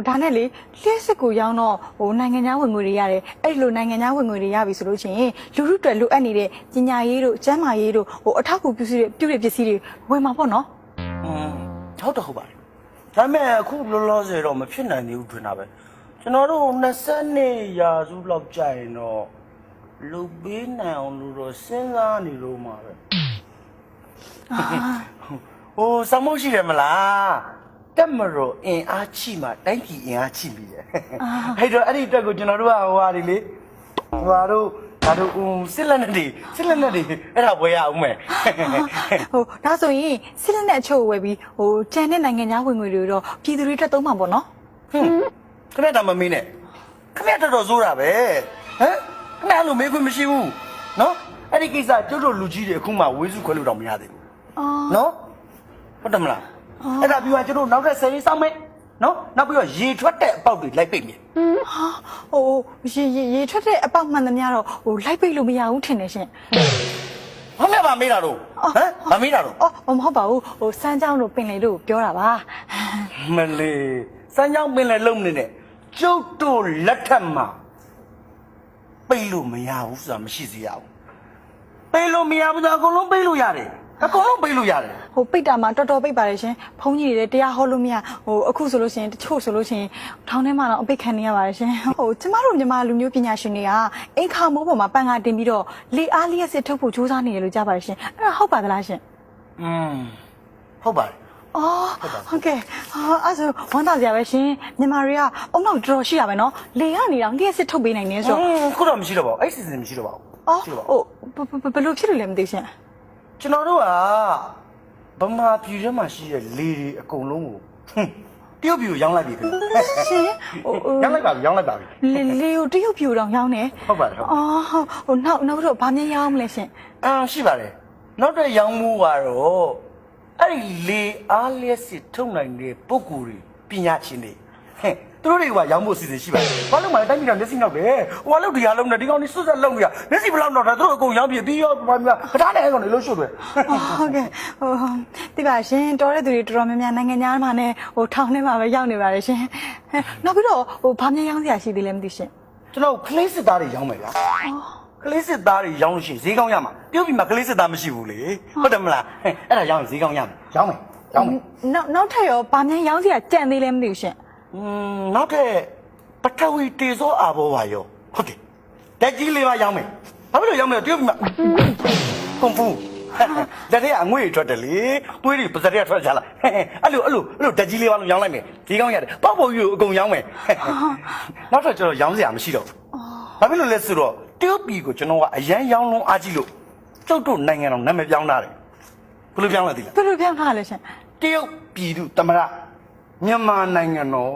ဒါနဲ့လေလျှက်စစ်ကိုရောင်းတော့နိုင်ငံသားဝင်ငွေတွေရတယ်အဲ့လိုနိုင်ငံသားဝင်ငွေတွေရပြီဆိုလို့ချင်းလူထုတွေလိုအပ်နေတဲ့ပညာရေးတို့ကျန်းမာရေးတို့အထောက်အကူပြုတဲ့ပစ္စည်းတွေဝယ်မှာပေါ့နော်ဟုတ်တော့ဟုတ်ပါတယ်ဒါပေမဲ့အခုလောလောဆယ်တော့မဖြစ်နိုင်သေးဘူးထင်တာပဲကျွန်တော်တို့20ရာစုလောက်ကြာရင်တော့လူပေးနိုင်အောင်လို့တော့စဉ်းစားနေလို့မှာပဲစမိုးရှိတယ်မလားတက်မလို့အင်အားချိမှတိုင်းပြည်အင်အားချိပြီလေအဲ့တော့အဲ့ဒီတက်ကိုကျွန်တော်တို့ကဟိုဟာတွေလေဒါတို့စစ်လက်နဲ့တွေအဲ့ဒါဝယ်ရအောင်မယ်ဒါဆိုရင်စစ်လက်နဲ့အချို့ဝယ်ပြီးကျန်တဲ့နိုင်ငံသားဝင်ငွေတွေတော့ပြည်သူတွေတက်သုံးမှာပေါ့နော်ခင်ဗျာဒါမမင်းနဲ့ခင်ဗျာတော်စိုးတာပဲဟမ်ခင်ဗျာလို့မေးခွင့်မရှိဘူးနော်အဲ့ဒီကိစ္စကျုပ်တို့လူကြီးတွေအခုမှဝေးစုခွဲလို့တော့မရသေးဘူးနော်ဟုတ်တယ်မလားအဲ့ဒါပြီးတော့ကျုပ်တို့နောက်ထပ်10ရေးစောင့်မယ်နော်နောက်ပြီးတော့ရေထွက်တဲ့အပေါက်တွေလိုက်ပိတ်မယ်ရေထွက်တဲ့အပေါက်မှန်သမျှတော့လိုက်ပိတ်လို့မရဘူးထင်တယ်ရှင်ဘာမှမမေးတာတော့မမေးတာတော့မဟုတ်ပါဘူးစမ်းကြောင်းတို့ပင်လေတို့ပြောတာပါမလေးစမ်းကြောင်းပင်လေလုံးနေနဲ့ကျုပ်တို့လက်ထက်မှာပိတ်လို့မရဘူးဆိုတာမရှိစေရဘူးပိတ်လို့မရဘူးဆိုအကုန်လုံးပိတ်လို့ရတယ်အကုန်လုံးပိတ်လို့ရတယ်ပိတ်တာမှာတော်တော်ပိတ်ပါတယ်ရှင်ဘုန်းကြီးတွေတရားဟောလို့မရအခုဆိုလို့ရှိရင်တချို့ဆိုလို့ရှိရင်ထောင်ထဲမှာတော့အပိတ်ခံနေရပါတယ်ရှင်ကျမတို့မြန်မာလူမျိုးပညာရှင်တွေကအိမ်ခါမိုးပေါ်မှာပန်းကားတင်ပြီးတော့လေအားလျက်စစ်ထုတ်ဖို့ကြိုးစားနေတယ်လို့ကြားပါတယ်ရှင်အဲ့ဒါဟုတ်ပါသလားရှင်ဟုတ်ပါတယ်ဟုတ်ကဲ့အဲ့ဆိုဝမ်းသာစရာပဲရှင်မြန်မာတွေကအုံနောက်တော်တော်ရှိရပဲနော်လေကနေတော့လျက်စစ်ထုတ်ပေးနိုင်နေဆိုခုတော့မရှိတော့ပါဘူးအဲ့စီစဉ်မရှိတော့ပါဘူးဘယ်လိုဖြစ်လို့လဲမသိရှင်ကျွန်တော်တို့ကဗမာပြည်ထဲမှာရှိတဲ့လေတွေအကုန်လုံးကိုတရုတ်ပြည်ကိုရောင်းလိုက်ပြီခင်ဗျရှင်ရောင်းလိုက်ပါပြီလေကိုတရုတ်ပြည်ကိုတော့ရောင်းနေဟုတ်ပါတယ်ဟုတ်နောက်တော့ဗာမြင်ရောင်းမလဲရှင်ရှိပါတယ်နောက်တော့ရောင်းမှုကတော့အဲ့ဒီလေအားလျက်စစ်ထုတ်နိုင်တဲ့ပုဂ္ဂိုလ်တွေပညာရှင်တွေသူတို့တွေကရောင်းဖို့အစီအစဉ်ရှိပါတယ်ဘာလို့မှတိုင်းပြည်တော်မျက်စိနောက်တယ်ဟိုကလောက်ဒီဟာလုံးနဲ့ဒီကောင်นี่စွတ်ဆက်လုံးနေရမျက်စိဘလောက်တော့သူတို့အကုန်ရောင်းပြပြီးရောဘာများခထားတဲ့အဲ့ကောင်တွေလို့ရှုပ်တယ်ဟုတ်ကဲ့တိပါရှင်တော်တဲ့သူတွေတော်တော်များများနိုင်ငံသားမှာနဲ့ထောင်ထဲမှာပဲရောက်နေပါတယ်ရှင်နောက်ပြီးတော့ဗာမြင်ရောင်းစရာရှိသေးလဲမသိရှင်ကျွန်တော်ကလေးစစ်သားတွေရောင်းမယ်ဗျာကလေးစစ်သားတွေရောင်းလို့ရှိရင်ဈေးကောင်းရမှာပြုတ်ပြီးမှကလေးစစ်သားမရှိဘူးလေဟုတ်တယ်မလားအဲ့ဒါရောင်းရင်ဈေးကောင်းရမယ်ရောင်းမယ်နောက်ထပ်ရောဗာမြင်ရောင်းစရာကြံသေးလဲမသိဘူးရှင်နောက်ထပ်ပထဝီတေဇောအာဘောဝါရောဟုတ်တယ်တက်ကြီးလေးပါရောင်းမယ်ဘာဖြစ်လို့ရောင်းမလဲတရုတ်ပြည်မှာကွန်ဖူလက်ထဲအငွေ့ထွက်တယ်လေသွေးတွေပါစတဲ့ထွက်ကြလားအဲ့လိုတက်ကြီးလေးပါလို့ရောင်းလိုက်မယ်ဒီကောင်းရတယ်ပေါ့ပေါ့ကြီးကိုအကုန်ရောင်းမယ်နောက်ထပ်ကျွန်တော်ရောင်းစရာမရှိတော့ဘာဖြစ်လို့လဲဆိုတော့တရုတ်ပြည်ကိုကျွန်တော်ကအရန်ရောင်းလုံးအားကြီးလို့ကျုပ်တို့နိုင်ငံတော်နာမည်ပြောင်းထားတယ်ဘယ်လိုပြောင်းလဲသိလားဘယ်လိုပြောင်းထားလဲရှင်တရုတ်ပြည်သူတမရမြန်မာနိုင်ငံတော်